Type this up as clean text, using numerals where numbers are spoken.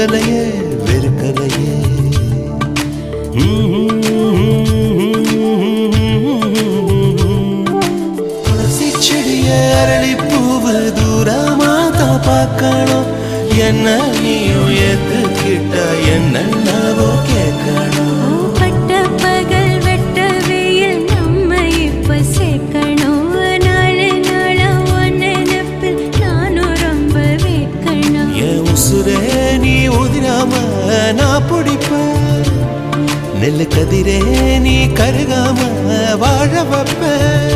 வெறுக்கலையே வெறுக்கலையே துளசி செடிய அரளி பூவு தூரமாதா பார்க்கணும் என்ன நீயும் ஏத்துக்கிட்ட என்னவோ கேட்கணும் பட்ட பகல் வெட்ட வெயில் நம்ம இப்ப சேர்க்கணும் நாலு நாளா ஒன்னப்பில் நானும் ரொம்ப வேட்கணும் என் உசுரே நீ உதிராம நான் பிடிப்பேன் நெல்லு கதிரே நீ கருகாம வாழ வைப்பேன்